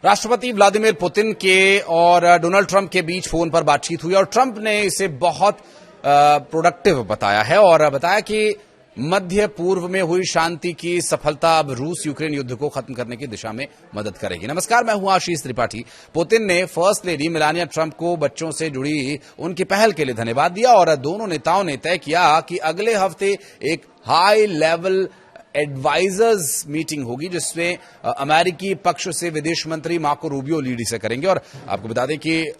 राष्ट्रपति Vladimir Putin के और डोनाल्ड ट्रंप के बीच फोन पर बातचीत हुई और ट्रंप ने इसे बहुत प्रोडक्टिव बताया है और बताया कि मध्य पूर्व में हुई शांति की सफलता अब रूस यूक्रेन युद्ध को खत्म करने की दिशा में मदद करेगी। नमस्कार, मैं हूं आशीष त्रिपाठी। पुतिन ने फर्स्ट लेडी मेलानिया ट्रंप को बच्चों से जुड़ी उनकी पहल के लिए धन्यवाद दिया और दोनों नेताओं ने तय किया कि अगले हफ्ते एक हाई लेवल एडवाइजर्स मीटिंग होगी जिसमें अमेरिकी पक्ष से विदेश मंत्री मार्को रूबियो लीड से करेंगे। और आपको बता दें कि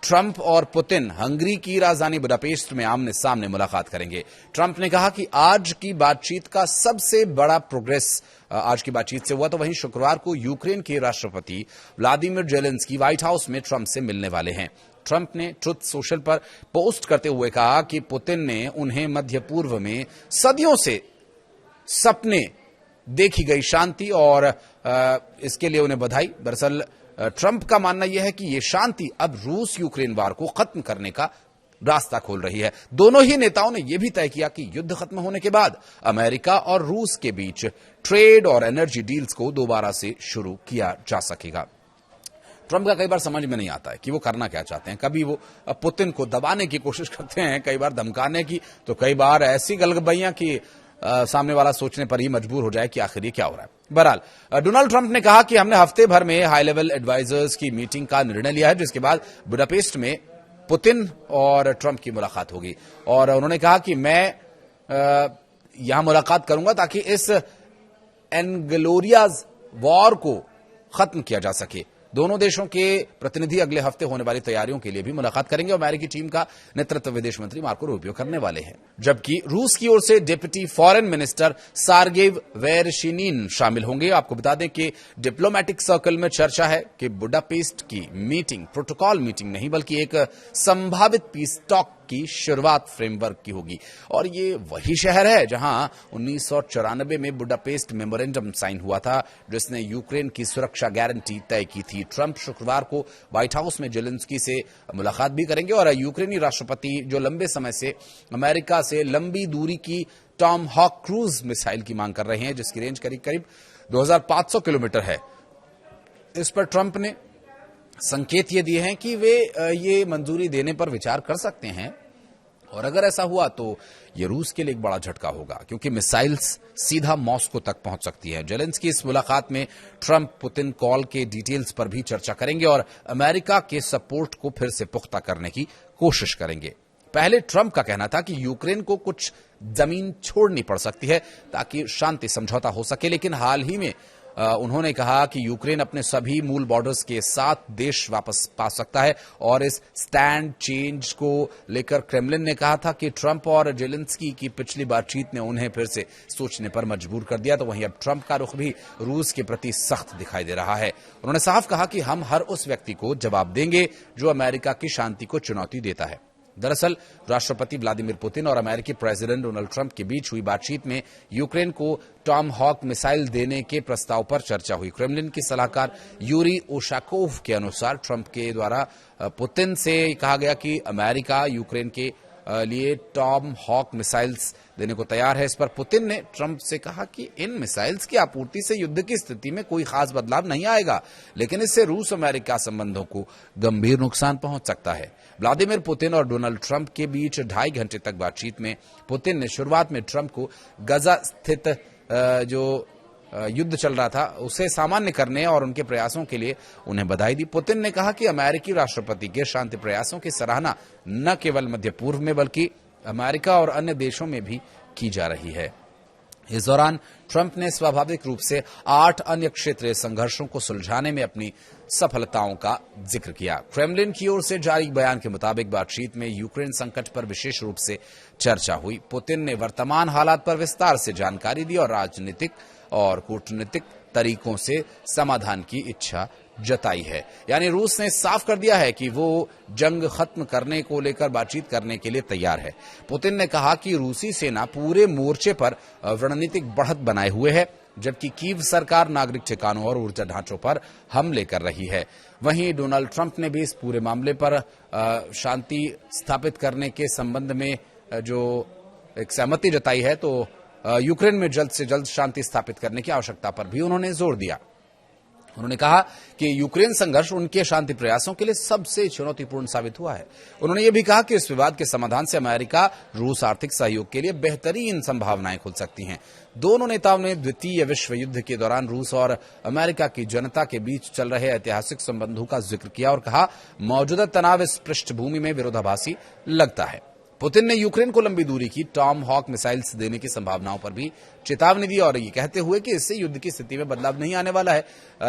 ट्रंप और पुतिन हंगरी की राजधानी बुडापेस्ट में आमने सामने मुलाकात करेंगे। ट्रंप ने कहा कि आज की बातचीत का सबसे बड़ा प्रोग्रेस आज की बातचीत से हुआ तो वहीं शुक्रवार को यूक्रेन के राष्ट्रपति व्लादिमीर जेलेंस्की व्हाइट हाउस में ट्रंप से मिलने वाले हैं। ट्रंप ने ट्रुथ सोशल पर पोस्ट करते हुए कहा कि पुतिन ने उन्हें मध्य पूर्व में सदियों से सपने देखी गई शांति और इसके लिए उन्हें बधाई। दरअसल ट्रंप का मानना यह है कि यह शांति अब रूस यूक्रेन वार को खत्म करने का रास्ता खोल रही है। दोनों ही नेताओं ने यह भी तय किया कि युद्ध खत्म होने के बाद अमेरिका और रूस के बीच ट्रेड और एनर्जी डील्स को दोबारा से शुरू किया जा सकेगा। ट्रंप का कई बार समझ में नहीं आता है कि वो करना क्या चाहते हैं। कभी वो पुतिन को दबाने की कोशिश करते हैं, कई बार धमकाने की, तो कई बार ऐसी गलगबैयां कि सामने वाला सोचने पर ही मजबूर हो जाए कि आखिर ये क्या हो रहा है। बहरहाल डोनाल्ड ट्रंप ने कहा कि हमने हफ्ते भर में हाई लेवल एडवाइजर्स की मीटिंग का निर्णय लिया है, जिसके बाद बुडापेस्ट में पुतिन और ट्रंप की मुलाकात होगी और उन्होंने कहा कि मैं यहां मुलाकात करूंगा ताकि इस एनग्लोरियाज वॉर को खत्म किया जा सके। दोनों देशों के प्रतिनिधि अगले हफ्ते होने वाली तैयारियों के लिए भी मुलाकात करेंगे। अमेरिकी टीम का नेतृत्व विदेश मंत्री मार्को रूबियो करने वाले हैं, जबकि रूस की ओर से डिप्टी फॉरेन मिनिस्टर सार्गेव वेरशिनिन शामिल होंगे। आपको बता दें कि डिप्लोमैटिक सर्कल में चर्चा है कि बुडापेस्ट की मीटिंग प्रोटोकॉल मीटिंग नहीं बल्कि एक संभावित पीस टॉक की शुरुआत फ्रेमवर्क की होगी और ये वही शहर है जहां 1994 में बुडापेस्ट मेमोरेंडम साइन हुआ था जिसने यूक्रेन की सुरक्षा गारंटी तय की थी। ट्रंप शुक्रवार को व्हाइट हाउस में जेलेंस्की से मुलाकात भी करेंगे और यूक्रेनी राष्ट्रपति जो लंबे समय से अमेरिका से लंबी दूरी की टॉम हॉक क्रूज मिसाइल की मांग कर रहे हैं जिसकी रेंज करीब करीब 2500 किलोमीटर है। इस पर ट्रंप ने संकेत ये दिए हैं कि वे ये मंजूरी देने पर विचार कर सकते हैं और अगर ऐसा हुआ तो ये रूस के लिए एक बड़ा झटका होगा क्योंकि मिसाइल्स सीधा मॉस्को तक पहुंच सकती है। जेलेंस्की इस मुलाकात में ट्रंप पुतिन कॉल के डिटेल्स पर भी चर्चा करेंगे और अमेरिका के सपोर्ट को फिर से पुख्ता करने की कोशिश करेंगे। पहले ट्रंप का कहना था कि यूक्रेन को कुछ जमीन छोड़नी पड़ सकती है ताकि शांति समझौता हो सके, लेकिन हाल ही में उन्होंने कहा कि यूक्रेन अपने सभी मूल बॉर्डर्स के साथ देश वापस पा सकता है और इस स्टैंड चेंज को लेकर क्रेमलिन ने कहा था कि ट्रंप और जेलेंस्की की पिछली बातचीत ने उन्हें फिर से सोचने पर मजबूर कर दिया। तो वहीं अब ट्रंप का रुख भी रूस के प्रति सख्त दिखाई दे रहा है। उन्होंने साफ कहा कि हम हर उस व्यक्ति को जवाब देंगे जो अमेरिका की शांति को चुनौती देता है। दरअसल राष्ट्रपति व्लादिमीर पुतिन और अमेरिकी प्रेसिडेंट डोनाल्ड ट्रंप के बीच हुई बातचीत में यूक्रेन को टॉम हॉक मिसाइल देने के प्रस्ताव पर चर्चा हुई। क्रेमलिन के सलाहकार यूरी उशाकोव के अनुसार ट्रंप के द्वारा पुतिन से कहा गया कि अमेरिका यूक्रेन के लिए टॉम हॉक मिसाइल्स देने को तैयार है। इस पर पुतिन ने ट्रंप से कहा कि इन मिसाइल्स की आपूर्ति से युद्ध की स्थिति में कोई खास बदलाव नहीं आएगा, लेकिन इससे रूस अमेरिका संबंधों को गंभीर नुकसान पहुंच सकता है। व्लादिमीर पुतिन और डोनाल्ड ट्रंप के बीच 2.5 घंटे तक बातचीत में पुतिन ने शुरुआत में ट्रंप को गजा स्थित जो युद्ध चल रहा था उसे सामान्य करने और उनके प्रयासों के लिए उन्हें बधाई दी। पुतिन ने कहा कि अमेरिकी राष्ट्रपति के शांति प्रयासों की सराहना न केवल मध्य पूर्व में बल्कि अमेरिका और अन्य देशों में भी की जा रही है। इस दौरान ट्रंप ने स्वाभाविक रूप से 8 अन्य क्षेत्रीय संघर्षों को सुलझाने में अपनी सफलताओं का जिक्र किया। क्रेमलिन की ओर से जारी बयान के मुताबिक बातचीत में यूक्रेन संकट पर विशेष रूप से चर्चा हुई। पुतिन ने वर्तमान हालात पर विस्तार से जानकारी दी और राजनीतिक और कूटनीतिक तरीकों से समाधान की इच्छा जताई है। यानी रूस ने साफ कर दिया है कि वो जंग खत्म करने को लेकर बातचीत करने के लिए तैयार है। पुतिन ने कहा कि रूसी सेना पूरे मोर्चे पर रणनीतिक बढ़त बनाए हुए है जबकि कीव सरकार नागरिक ठिकानों और ऊर्जा ढांचों पर हमले कर रही है। वहीं डोनाल्ड ट्रंप ने भी इस पूरे मामले पर शांति स्थापित करने के संबंध में जो एक सहमति जताई है तो यूक्रेन में जल्द से जल्द शांति स्थापित करने की आवश्यकता पर भी उन्होंने जोर दिया। उन्होंने कहा कि यूक्रेन संघर्ष उनके शांति प्रयासों के लिए सबसे चुनौतीपूर्ण साबित हुआ है। उन्होंने यह भी कहा कि इस विवाद के समाधान से अमेरिका रूस आर्थिक सहयोग के लिए बेहतरीन संभावनाएं खुल सकती हैं। दोनों नेताओं ने द्वितीय विश्व युद्ध के दौरान रूस और अमेरिका की जनता के बीच चल रहे ऐतिहासिक संबंधों का जिक्र किया और कहा, मौजूदा तनाव इस पृष्ठभूमि में विरोधाभासी लगता है। पुतिन ने यूक्रेन को लंबी दूरी की टॉम हॉक मिसाइल्स देने की संभावनाओं पर भी चेतावनी दी और ये कहते हुए कि इससे युद्ध की स्थिति में बदलाव नहीं आने वाला है,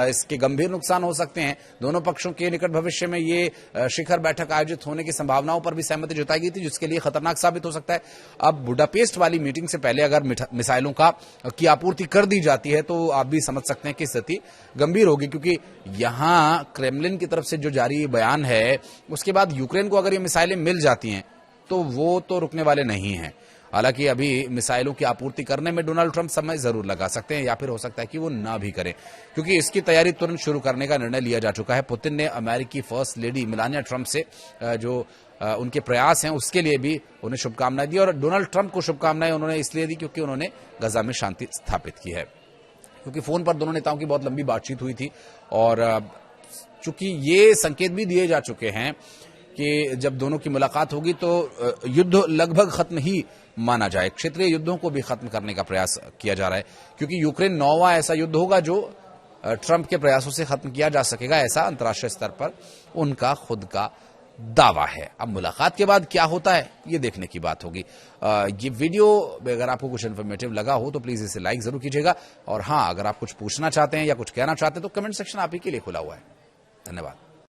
इसके गंभीर नुकसान हो सकते हैं। दोनों पक्षों के निकट भविष्य में ये शिखर बैठक आयोजित होने की संभावनाओं पर भी सहमति जताई गई थी, जिसके लिए खतरनाक साबित हो सकता है। अब बुडापेस्ट वाली मीटिंग से पहले अगर मिसाइलों की आपूर्ति कर दी जाती है तो आप भी समझ सकते हैं कि स्थिति गंभीर होगी, क्योंकि यहां क्रेमलिन की तरफ से जो जारी बयान है उसके बाद यूक्रेन को अगर ये मिसाइलें मिल जाती हैं तो वो तो रुकने वाले नहीं हैं। हालांकि अभी मिसाइलों की आपूर्ति करने में डोनाल्ड ट्रंप समय जरूर लगा सकते हैं या फिर हो सकता है कि वो ना भी करें, क्योंकि इसकी तैयारी तुरंत शुरू करने का निर्णय लिया जा चुका है। पुतिन ने अमेरिकी फर्स्ट लेडी मेलानिया ट्रंप से जो उनके प्रयास हैं उसके लिए भी उन्हें शुभकामनाएं दी, और डोनाल्ड ट्रंप को शुभकामनाएं उन्होंने इसलिए दी क्योंकि उन्होंने गजा में शांति स्थापित की है। क्योंकि फोन पर दोनों नेताओं की बहुत लंबी बातचीत हुई थी और चूंकि ये संकेत भी दिए जा चुके हैं कि जब दोनों की मुलाकात होगी तो युद्ध लगभग खत्म ही माना जाए। क्षेत्रीय युद्धों को भी खत्म करने का प्रयास किया जा रहा है, क्योंकि यूक्रेन 9वां ऐसा युद्ध होगा जो ट्रंप के प्रयासों से खत्म किया जा सकेगा, ऐसा अंतर्राष्ट्रीय स्तर पर उनका खुद का दावा है। अब मुलाकात के बाद क्या होता है ये देखने की बात होगी। ये वीडियो अगर आपको कुछ इन्फॉर्मेटिव लगा हो तो प्लीज इसे लाइक जरूर कीजिएगा, और हाँ, अगर आप कुछ पूछना चाहते हैं या कुछ कहना चाहते हैं तो कमेंट सेक्शन आप ही के लिए खुला हुआ है। धन्यवाद।